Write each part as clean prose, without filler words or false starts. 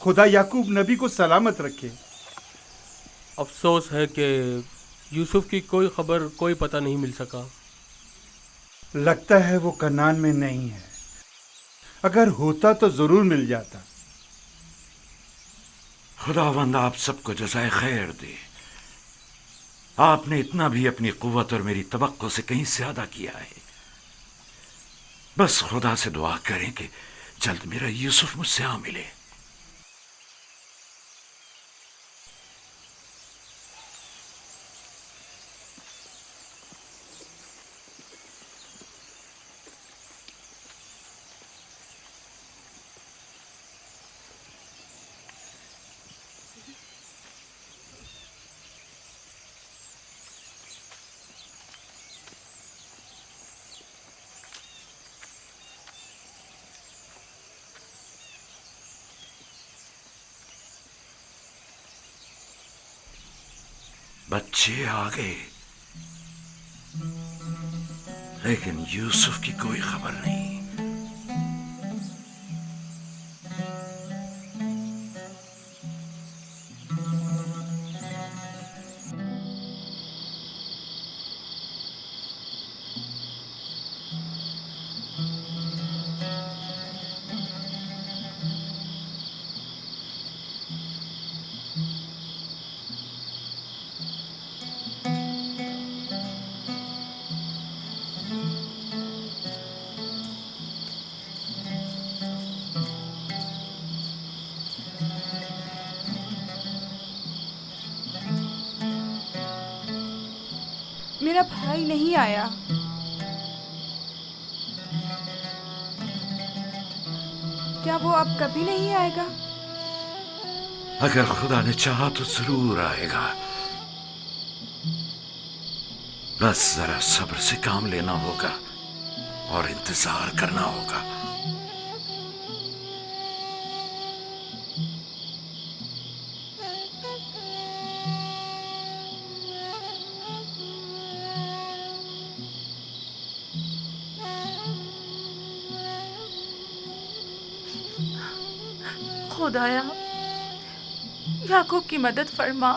खुदा याकूब नबी को सलामत रखे। अफसोस है कि यूसुफ की कोई खबर, कोई पता नहीं मिल सका। लगता है वो कनान में नहीं है, अगर होता तो जरूर मिल जाता। खुदावंद आप सबको जज़ाए खैर दे। आपने इतना भी अपनी कुव्वत और मेरी तवक्को से कहीं ज्यादा किया है। बस खुदा से दुआ करें कि जल्द मेरा यूसुफ मुझसे आ मिले। बच्चे आ गए, लेकिन यूसुफ की कोई खबर नहीं। मेरा भाई नहीं आया। क्या वो अब कभी नहीं आएगा? अगर खुदा ने चाहा तो जरूर आएगा। बस जरा सब्र से काम लेना होगा और इंतजार करना होगा। खुदाया, याकूब की मदद फरमा।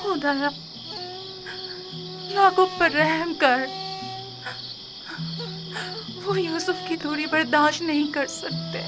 खुदाया, याकूब पर रहम कर। वो यूसुफ की दूरी बर्दाश्त नहीं कर सकते।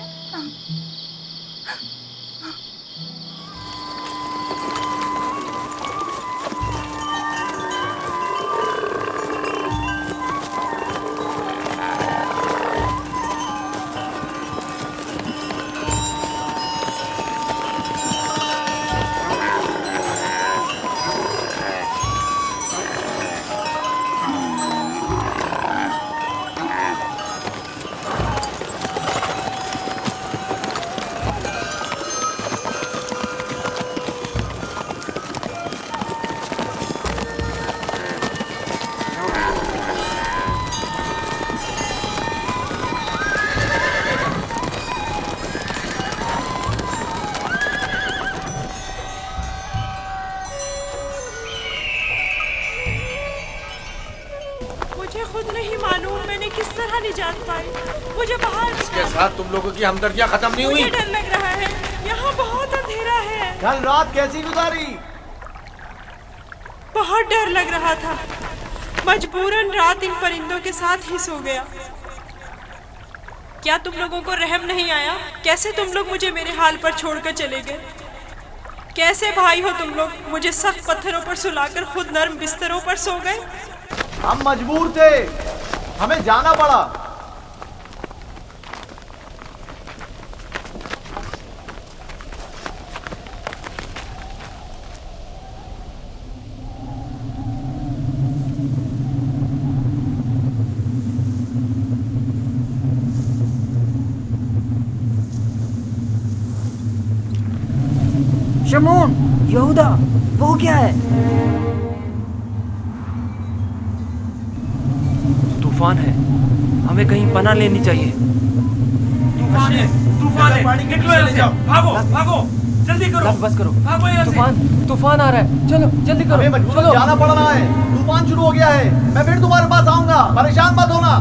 खुद नहीं मालूम मैंने किस तरह निजात पाई। मुझे बाहर इसके साथ तुम लोगों की हमदर्दियां खत्म नहीं हुई। मुझे डर लग रहा है, यहाँ बहुत अंधेरा है। कल रात कैसी गुजारी? बहुत डर लग रहा था, मजबूरन रात इन परिंदों के साथ ही सो गया। क्या तुम लोगों को रहम नहीं आया? कैसे तुम लोग मुझे मेरे हाल पर छोड़कर चले गए? कैसे भाई हो तुम लोग? मुझे सख्त पत्थरों पर सुलाकर खुद नर्म बिस्तरों पर सो गए। हम मजबूर थे, हमें जाना पड़ा। शमून, यहूदा, वो क्या है? तूफान है, हमें कहीं पनाह लेनी चाहिए। तूफान है, तूफान है, निकलो यहाँ से, भागो, भागो, जल्दी करो, बस करो, भागो यहाँ से। तूफान आ रहा है, चलो जल्दी करो। हमें मजबूरन जाना पड़ रहा है, तूफान शुरू हो गया है। मैं फिर तुम्हारे पास आऊंगा, परेशान मत होना।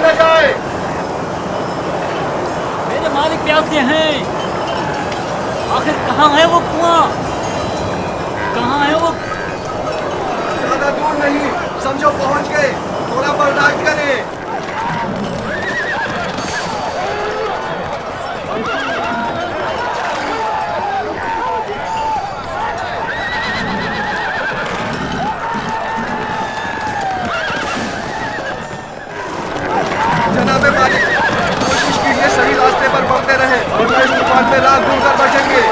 न जाए। मेरे मालिक प्यासे हैं। आखिर कहाँ है वो कुआं? कहाँ है वो? ज्यादा दूर नहीं, समझो पहुंच गए। थोड़ा बर्दाश्त करें। जनाबे मालिक, कोशिश कीजिए सही रास्ते पर बढ़ते रहे, वरना इस तूफान में रात भूल कर बैठेंगे।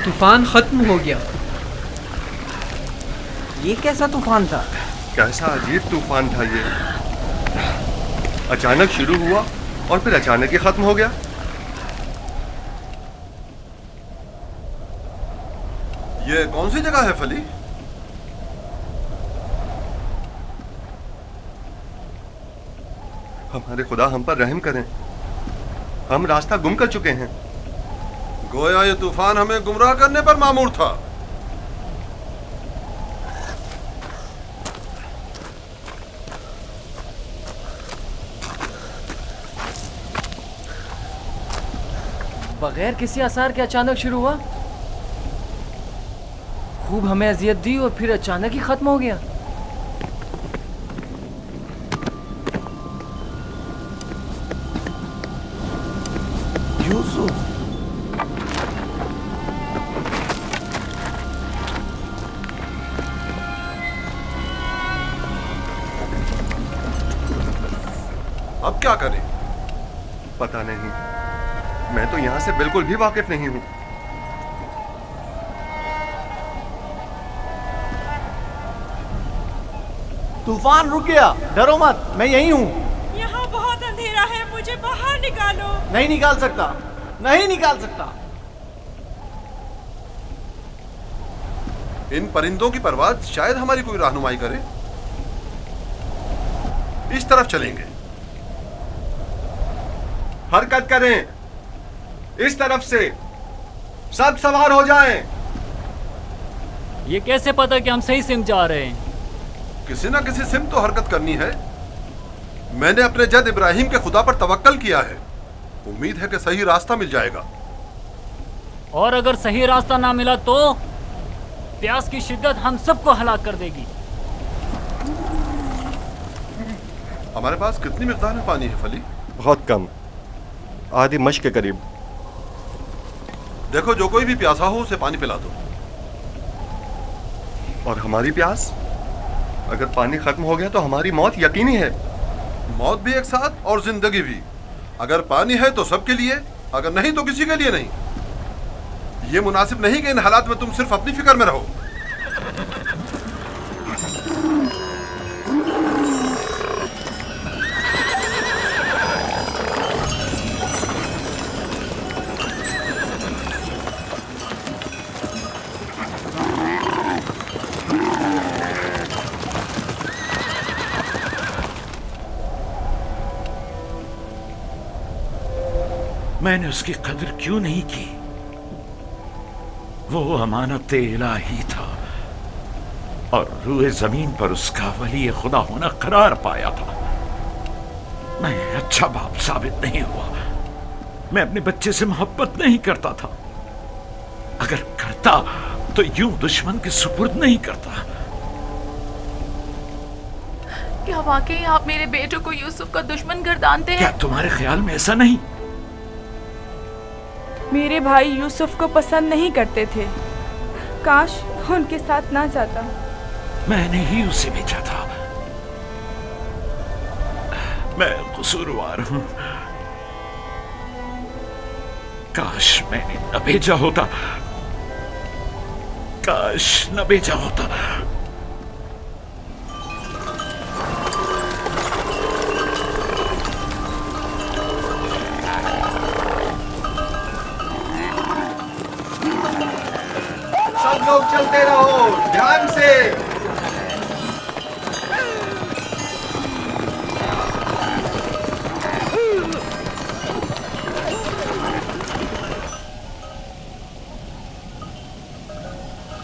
तूफान खत्म हो गया। ये कैसा तूफान था? कैसा अजीब तूफान था ये। अचानक शुरू हुआ और फिर अचानक ही खत्म हो गया। ये कौन सी जगह है फली? हमारे खुदा हम पर रहम करें, हम रास्ता गुम कर चुके हैं। गोया ये तूफान हमें गुमराह करने पर मामूर था। बगैर किसी आसार के अचानक शुरू हुआ, खूब हमें अजियत दी और फिर अचानक ही खत्म हो गया। यूसुफ, अब क्या करें? पता नहीं, मैं तो यहां से बिल्कुल भी वाकिफ नहीं हूं। तूफान रुक गया, डरो मत, मैं यही हूँ। यहाँ बहुत अंधेरा है, मुझे बाहर निकालो। नहीं निकाल सकता, नहीं निकाल सकता। इन परिंदों की परवाज़ शायद हमारी कोई रहनुमाई करे। इस तरफ चलेंगे। हरकत करें, इस तरफ से। सब सवार हो जाएं। ये कैसे पता कि हम सही सिम जा रहे हैं? किसी ना किसी सिम तो हरकत करनी है। मैंने अपने जद इब्राहिम के खुदा पर तवक्कल किया है। उम्मीद है कि सही रास्ता मिल जाएगा। और अगर सही रास्ता ना मिला तो प्यास की शिद्दत हम सबको हलाक कर देगी। हमारे पास कितनी मिकदार में पानी है फली? बहुत कम, आधी मश्क के करीब। देखो, जो कोई भी प्यासा हो उसे पानी पिला दो। और हमारी प्यास? अगर पानी खत्म हो गया तो हमारी मौत यकीनी है। मौत भी एक साथ और जिंदगी भी। अगर पानी है तो सबके लिए, अगर नहीं तो किसी के लिए नहीं। ये मुनासिब नहीं कि इन हालात में तुम सिर्फ अपनी फिक्र में रहो। मैंने उसकी कदर क्यों नहीं की? वो अमानत इलाही था और रूए जमीन पर उसका वली खुदा होना करार पाया था। मैं अच्छा बाप साबित नहीं हुआ। मैं अपने बच्चे से मोहब्बत नहीं करता था। अगर करता तो यूं दुश्मन के सुपुर्द नहीं करता। क्या वाकई आप मेरे बेटे को यूसुफ का दुश्मन गर्दानते क्या हैं? तुम्हारे ख्याल में ऐसा नहीं? मेरे भाई यूसुफ को पसंद नहीं करते थे। काश वो उनके साथ ना जाता। मैंने ही उसे भेजा था। मैं कसूरवार हूं। काश मैंने न भेजा होता। काश न भेजा होता। सब लोग चलते रहो ध्यान से।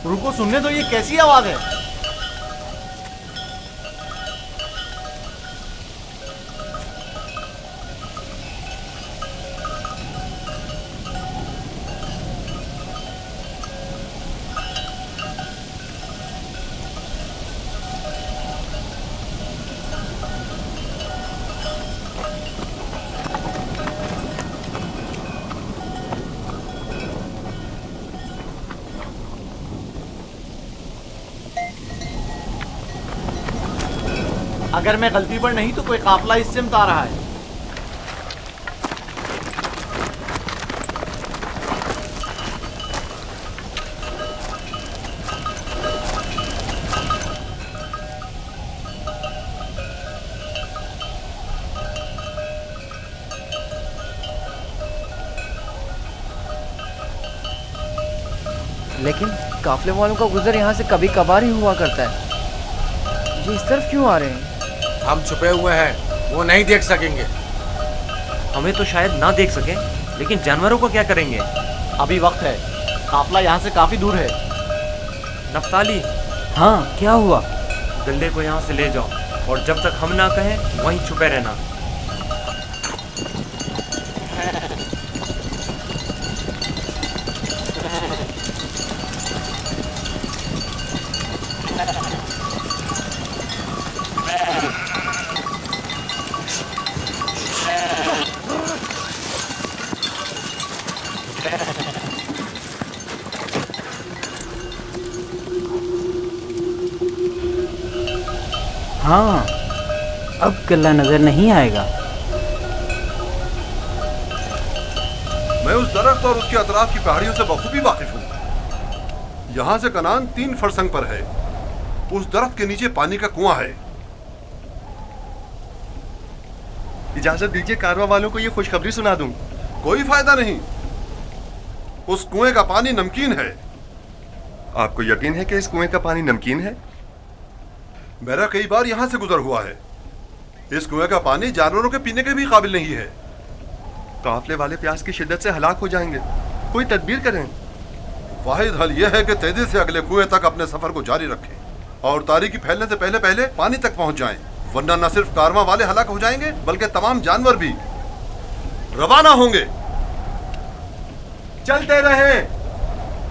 रुको, सुनने दो, ये कैसी आवाज है? अगर मैं गलती पर नहीं तो कोई काफिला इस सिमत आ रहा है। लेकिन काफले वालों का गुजर यहाँ से कभी कभार ही हुआ करता है। ये इस तरफ क्यों आ रहे हैं? हम छुपे हुए हैं, वो नहीं देख सकेंगे। हमें तो शायद ना देख सके, लेकिन जानवरों को क्या करेंगे? अभी वक्त है, काफिला यहाँ से काफी दूर है। नफ्ताली, हाँ, क्या हुआ? गल्ले को यहाँ से ले जाओ और जब तक हम ना कहें वहीं छुपे रहना। हाँ, अब किला नजर नहीं आएगा। मैं उस दरख्त और उसके अतराफ की पहाड़ियों से बखूबी वाकिफ हूँ। यहाँ से कनान 3 फरसंग पर है। उस दरख्त के नीचे पानी का कुआं है। इजाजत दीजिए कारवा वालों को ये खुशखबरी सुना दूं। कोई फायदा नहीं। उस कुएं का पानी नमकीन है। आपको यकीन है कि इस कुएं का पानी नमकीन है? मेरा कई बार यहाँ से गुजर हुआ है। इस कुएं का पानी जानवरों के पीने के भी काबिल नहीं है। काफले वाले प्यास की शिद्दत से हलाक हो जाएंगे। कोई तदबीर करें। वाहिद हल यह है कि तेजी से अगले कुएं तक अपने सफर को जारी रखें और तारीकी फैलने से पहले पहले पानी तक पहुंच जाएं, वरना न सिर्फ कारवां वाले हलाक हो जाएंगे बल्कि तमाम जानवर भी रवाना होंगे। चलते रहें,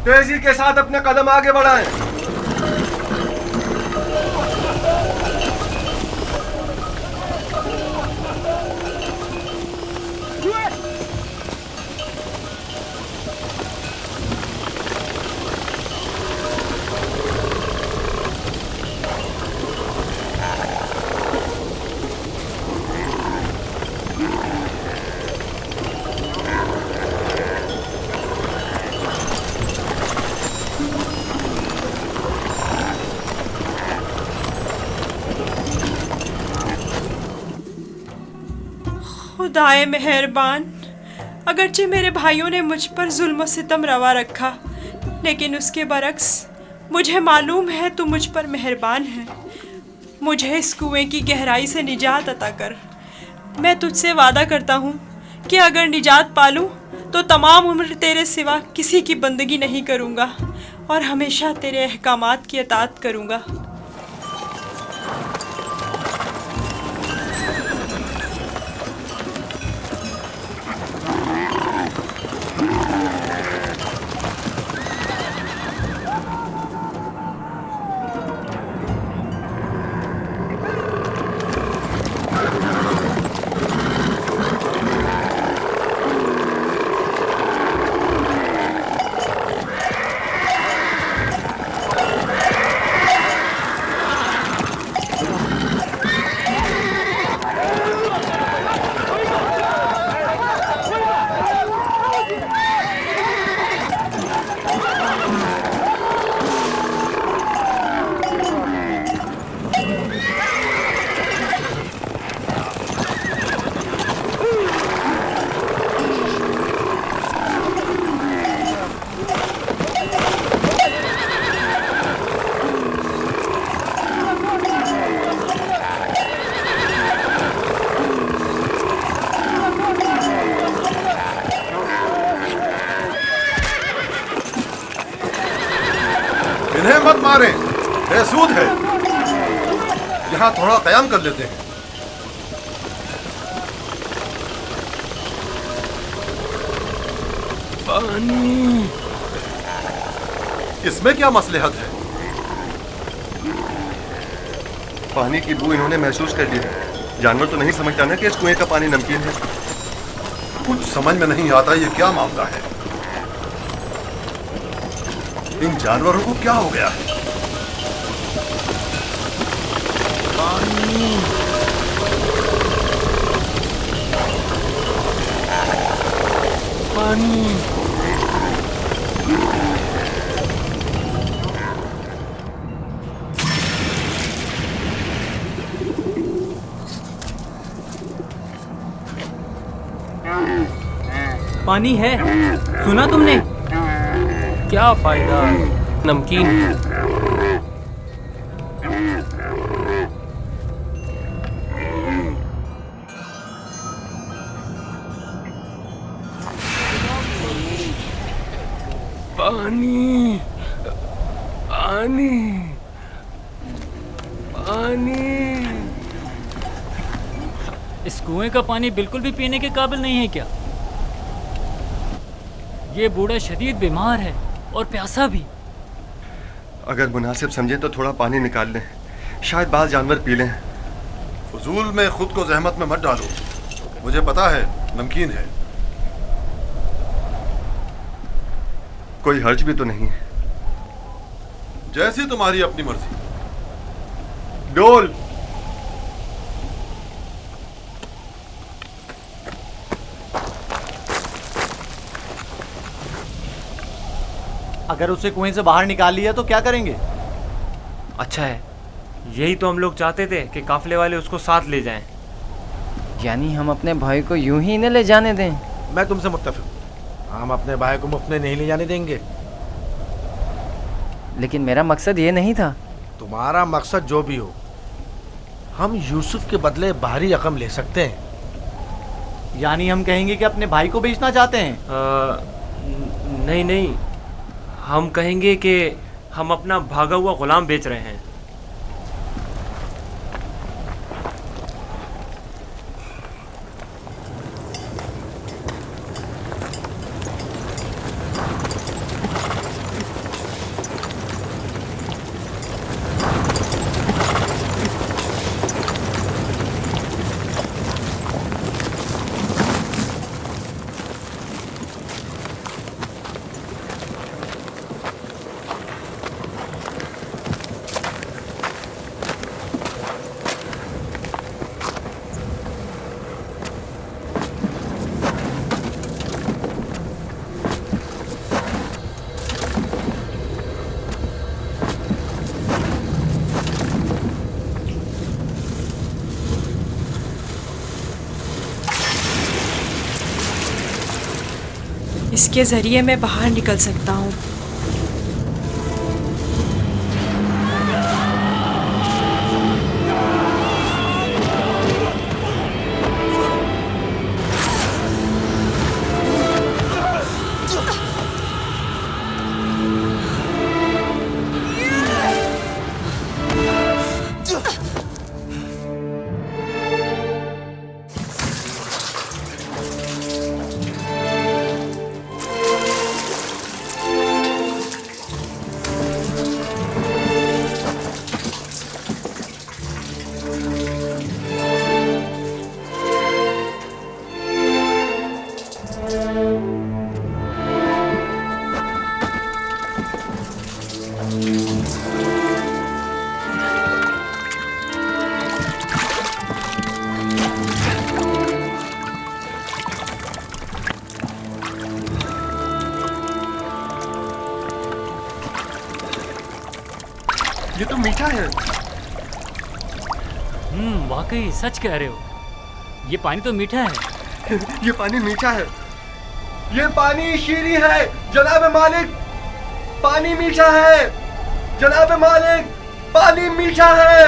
तेजी के साथ अपने कदम आगे बढ़ाएं। खुदाए मेहरबान, अगरचे मेरे भाइयों ने मुझ पर जुल्म सितम रवा रखा, लेकिन उसके बरक्स मुझे मालूम है तू मुझ पर मेहरबान है। मुझे इस कुएं की गहराई से निजात अता कर। मैं तुझसे वादा करता हूँ कि अगर निजात पालूँ तो तमाम उम्र तेरे सिवा किसी की बंदगी नहीं करूँगा और हमेशा तेरे अहकामात की अतात करूँगा। मत मारें, बेसूद है। यहाँ थोड़ा कयाम कर लेते हैं। पानी। इसमें क्या मसलहत है? पानी की बू इन्होंने महसूस कर ली है। जानवर तो नहीं समझता ना कि इस कुएं का पानी नमकीन है। कुछ समझ में नहीं आता ये क्या मामला है। इन जानवरों को क्या हो गया है? पानी। पानी है, सुना तुमने? क्या फायदा, नमकीन है। पानी, पानी, पानी। इस कुएं का पानी बिल्कुल भी पीने के काबिल नहीं है क्या? ये बूढ़ा शदीद बीमार है और प्यासा भी। अगर मुनासिब समझे तो थोड़ा पानी निकाल लें, शायद बाल जानवर पी लें। फजूल में खुद को जहमत में मत डालो, मुझे पता है नमकीन है। कोई हर्ज भी तो नहीं है। जैसी तुम्हारी अपनी मर्जी। डोल। अगर उसे कुएं से बाहर निकाल लिया तो क्या करेंगे? अच्छा है, यही तो हम लोग चाहते थे कि काफले वाले उसको साथ ले जाएं। यानी हम अपने भाई को यूं ही न ले जाने दें? मैं तुमसे मुत्तफिक हूं। हम अपने भाई को मुफ्त में नहीं ले जाने देंगे। लेकिन मेरा मकसद ये नहीं था। तुम्हारा मकसद जो भी हो, हम यूसुफ के बदले बाहरी रकम ले सकते हैं। यानी हम कहेंगे कि अपने भाई को बेचना चाहते हैं? नहीं नहीं, हम कहेंगे कि हम अपना भागा हुआ गुलाम बेच रहे हैं। इसके जरिए मैं बाहर निकल सकता हूँ। ये तो मीठा है। वाकई सच कह रहे हो। ये पानी तो मीठा है। ये पानी मीठा है। ये पानी शीरी है जनाब मालिक। पानी मीठा है जनाब मालिक। पानी मीठा है।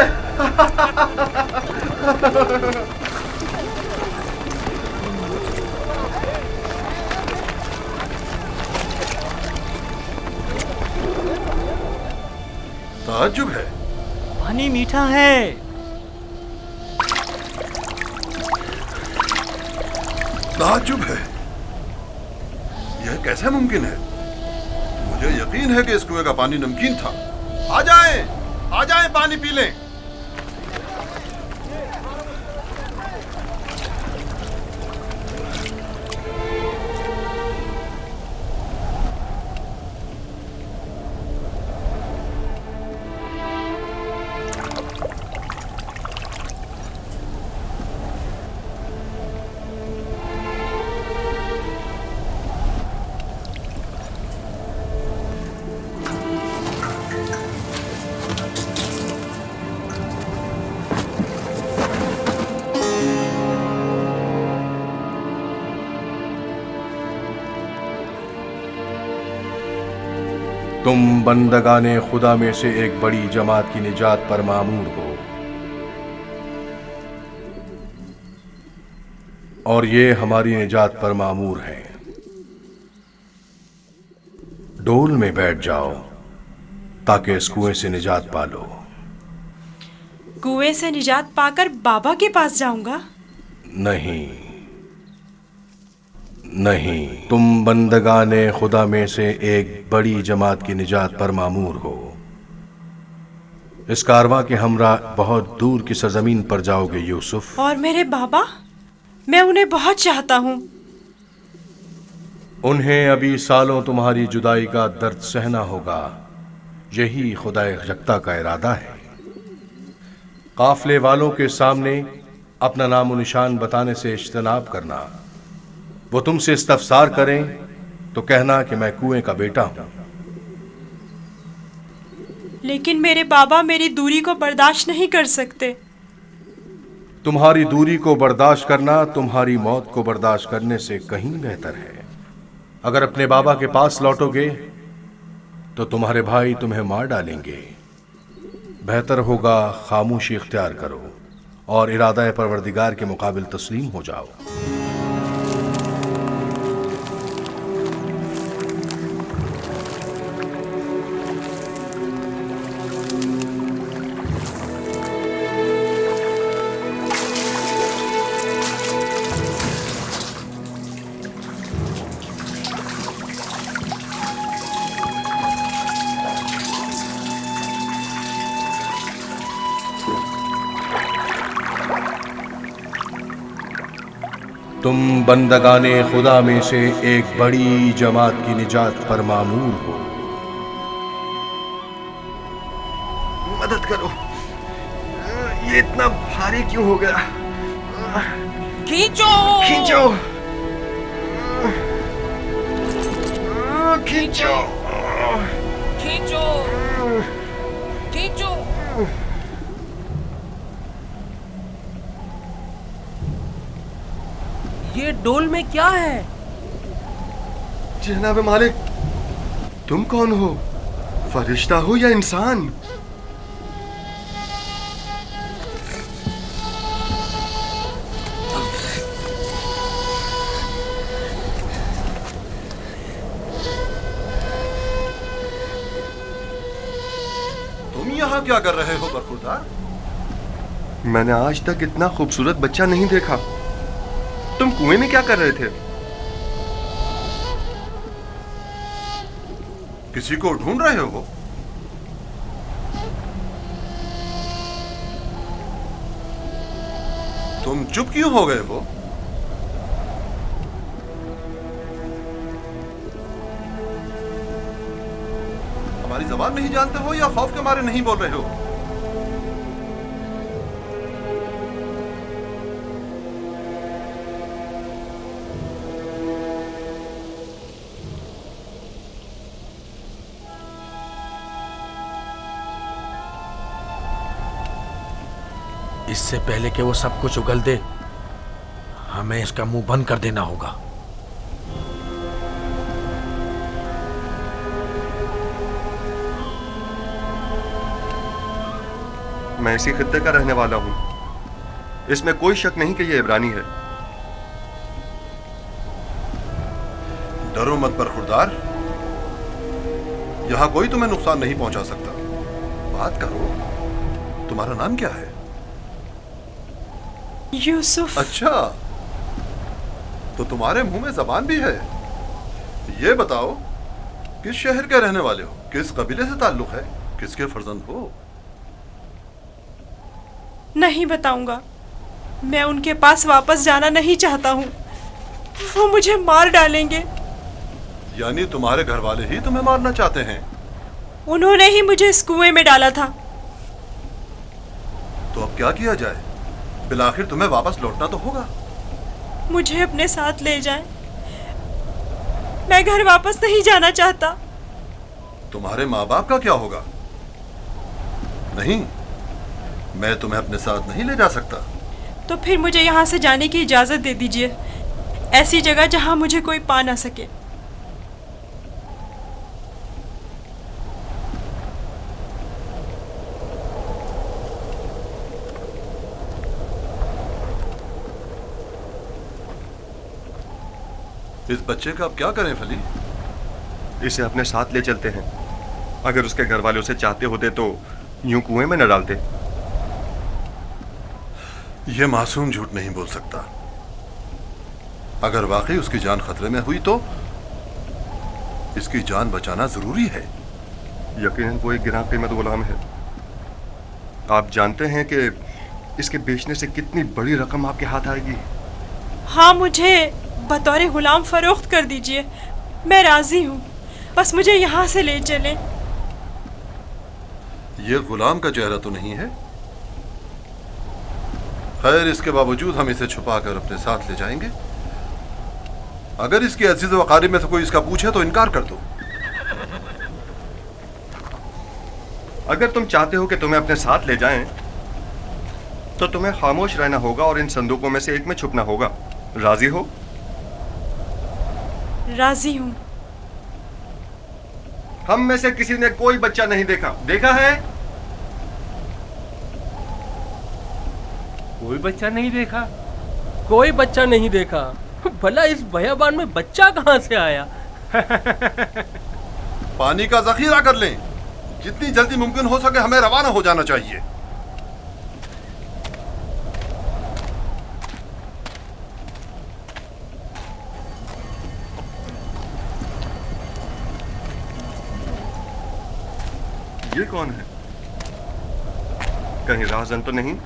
ताज्जुब है। पानी मीठा है। ताज्जुब है। यह कैसे मुमकिन है? मुझे यकीन है कि इस कुएं का पानी नमकीन था। आ जाएं पानी पी लें। तुम बंदगाने खुदा में से एक बड़ी जमात की निजात पर मामूर हो, और ये हमारी निजात पर मामूर हैं। डोल में बैठ जाओ ताकि इस कुएं से निजात पालो। कुएं से निजात पाकर बाबा के पास जाऊंगा? नहीं, तुम बंदगाने खुदा में से एक बड़ी जमात की निजात पर मामूर हो। इस कारवां के हमरा बहुत दूर की सरजमीन पर जाओगे यूसुफ। और मेरे बाबा? मैं उन्हें बहुत चाहता हूँ। उन्हें अभी सालों तुम्हारी जुदाई का दर्द सहना होगा। यही खुदा यकता का इरादा है। काफले वालों के सामने अपना नामो निशान बताने से इज्तनाब करना। वो तुमसे इस्तफसार करें तो कहना कि मैं कुएं का बेटा हूं। लेकिन मेरे बाबा मेरी दूरी को बर्दाश्त नहीं कर सकते। तुम्हारी दूरी को बर्दाश्त करना तुम्हारी मौत को बर्दाश्त करने से कहीं बेहतर है। अगर अपने बाबा के पास लौटोगे तो तुम्हारे भाई तुम्हें मार डालेंगे। बेहतर होगा खामोशी इख्तियार करो और इरादा परवरदिगार के मुकाबिल तस्लीम हो जाओ। तुम बंदगाने खुदा में से एक बड़ी जमात की निजात पर मामूर हो। मदद करो, ये इतना भारी क्यों हो गया? खींचो खींचो खींचो खींचो खींचो। ये डोल में क्या है? जनाब मालिक, तुम कौन हो? फरिश्ता हो या इंसान? तुम यहाँ क्या कर रहे हो बरखुरदार? मैंने आज तक इतना खूबसूरत बच्चा नहीं देखा। तुम कुएं में क्या कर रहे थे? किसी को ढूंढ रहे हो? तुम चुप क्यों हो गए हो? हमारी जबान नहीं जानते हो या खौफ के मारे नहीं बोल रहे हो? इससे पहले कि वो सब कुछ उगल दे, हमें इसका मुंह बंद कर देना होगा। मैं इसी खित्ते का रहने वाला हूं। इसमें कोई शक नहीं कि ये इब्रानी है। डरो मत बरखुरदार, यहां कोई तुम्हें नुकसान नहीं पहुंचा सकता। बात करो। तुम्हारा नाम क्या है? यूसुफ। अच्छा, तो तुम्हारे मुंह में जबान भी है। ये बताओ, किस शहर के रहने वाले हो? किस कबीले से ताल्लुक है? किसके फर्जंद हो? नहीं बताऊंगा। मैं उनके पास वापस जाना नहीं चाहता हूँ। वो मुझे मार डालेंगे। यानी तुम्हारे घर वाले ही तुम्हें मारना चाहते हैं? उन्होंने ही मुझे इस कुएं में डाला था। तो अब क्या किया जाए? बिलाखिर तुम्हें वापस लौटना तो होगा। मुझे अपने साथ ले जाएं। मैं घर वापस नहीं जाना चाहता। तुम्हारे माँ बाप का क्या होगा? नहीं, मैं तुम्हें अपने साथ नहीं ले जा सकता। तो फिर मुझे यहाँ से जाने की इजाजत दे दीजिए, ऐसी जगह जहाँ मुझे कोई पा ना सके। इस बच्चे का अब क्या करें फली? इसे अपने साथ ले चलते हैं। अगर उसके घर वाले उसे चाहते होते तो यूं कुएं में न डालते। यह मासूम झूठ नहीं बोल सकता। अगर वाकई उसकी जान खतरे में हुई तो इसकी जान बचाना जरूरी है। यकीनन वो एक गिरां कीमत गुलाम है। आप जानते हैं कि इसके बेचने से कितनी बड़ी रकम आपके हाथ आएगी। हाँ, मुझे बतौर गुलाम फरोख्त कर दीजिए। मैं राजी हूँ, बस मुझे यहाँ से ले चलें। यह गुलाम का चेहरा तो नहीं है। खैर, इसके बावजूद हम इसे छुपाकर अपने साथ ले जाएंगे। अगर इसके अजीज व अकारिब में से कोई इसका पूछे तो इनकार कर दो। अगर तुम चाहते हो कि तुम्हें अपने साथ ले जाएं, तो तुम्हें खामोश रहना होगा और इन संदूकों में से एक में छुपना होगा। राजी हो? राजी हूँ। हम में से किसी ने कोई बच्चा नहीं देखा। देखा है? कोई बच्चा नहीं देखा? कोई बच्चा नहीं देखा? भला इस बयाबान में बच्चा कहाँ से आया? पानी का जखीरा कर लें। जितनी जल्दी मुमकिन हो सके हमें रवाना हो जाना चाहिए। ये कौन है? कहीं राहजन तो नहीं?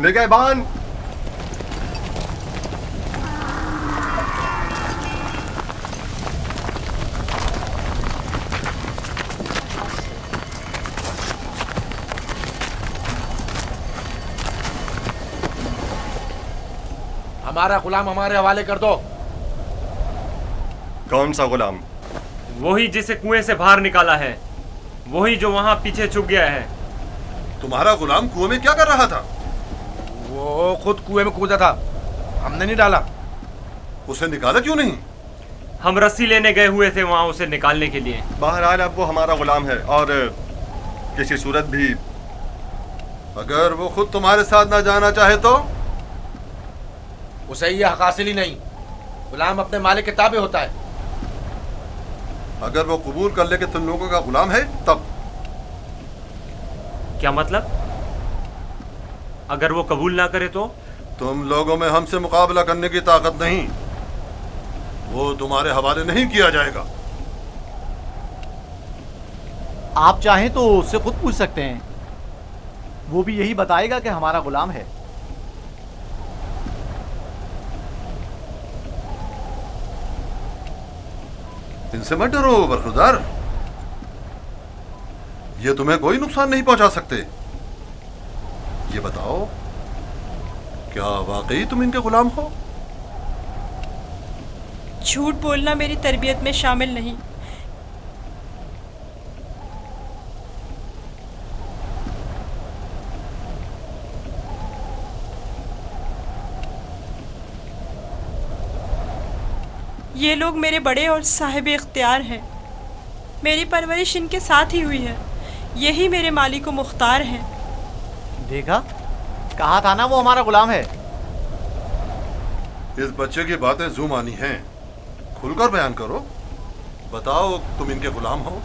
निगहबान! हमारा गुलाम हमारे हवाले कर दो। कौन सा गुलाम? वही जिसे कुएं से बाहर निकाला है, वही जो वहां पीछे छुप गया है। तुम्हारा गुलाम कुएं में क्या कर रहा था? वो खुद कुएं में कूदा था, हमने नहीं डाला। उसे निकाला क्यों नहीं? हम रस्सी लेने गए हुए थे वहां उसे निकालने के लिए। बहरहाल अब वो हमारा गुलाम है और किसी सूरत भी। अगर वो खुद तुम्हारे साथ ना जाना चाहे तो? उसे ये हक हासिल ही नहीं। गुलाम अपने मालिक के ताबे होता है। अगर वो कबूल कर ले कि तुम लोगों का गुलाम है तब? क्या मतलब? अगर वो कबूल ना करे तो? तुम लोगों में हमसे मुकाबला करने की ताकत नहीं। वो तुम्हारे हवाले नहीं किया जाएगा। आप चाहें तो उससे खुद पूछ सकते हैं। वो भी यही बताएगा कि हमारा गुलाम है। इनसे मत डरो बरखुरदार। ये तुम्हें कोई नुकसान नहीं पहुंचा सकते। ये बताओ, क्या वाकई तुम इनके गुलाम हो? झूठ बोलना मेरी तरबियत में शामिल नहीं। ये लोग मेरे बड़े और साहिब इख्तियार हैं। मेरी परवरिश इनके साथ ही हुई है। यही मेरे मालिक व मुख्तार हैं। देखा, कहा था ना वो हमारा गुलाम है। इस बच्चे की बातें जू मानी हैं। खुलकर बयान करो। बताओ, तुम इनके गुलाम हो?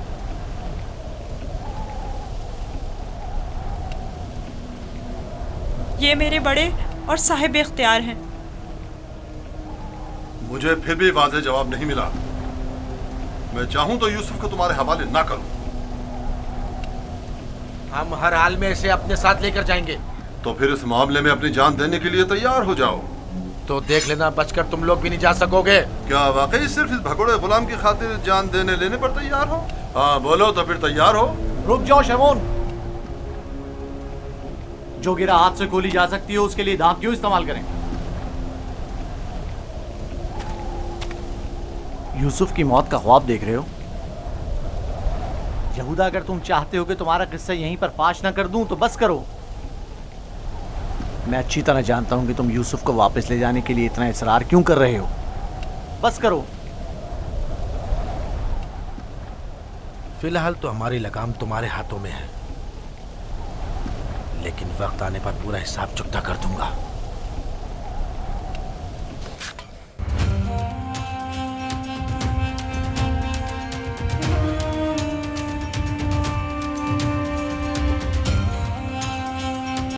ये मेरे बड़े और साहिब इख्तियार हैं। मुझे फिर भी वाज़ेह जवाब नहीं मिला। मैं चाहूं तो यूसुफ को तुम्हारे हवाले ना करूं। हम हर हाल में इसे अपने साथ लेकर जाएंगे। तो फिर इस मामले में अपनी जान देने के लिए तैयार हो जाओ। तो देख लेना, बचकर तुम लोग भी नहीं जा सकोगे। क्या वाकई सिर्फ इस भगोड़े गुलाम की खातिर जान देने लेने पर तैयार हो? हाँ बोलो, तो फिर तैयार हो? रुक जाओ शमोन। जो गिरा हाथ से गोली जा सकती है उसके लिए दांत क्यों इस्तेमाल करें? यूसुफ की मौत का ख्वाब देख रहे हो? यहूदा, अगर तुम चाहते हो कि तुम्हारा किस्सा यहीं पर फाश ना कर दूं तो बस करो। मैं अच्छी तरह जानता हूं कि तुम यूसुफ को वापस ले जाने के लिए इतना इसरार क्यों कर रहे हो। बस करो। फिलहाल तो हमारी लगाम तुम्हारे हाथों में है, लेकिन वक्त आने पर पूरा हिसाब चुकता कर दूंगा।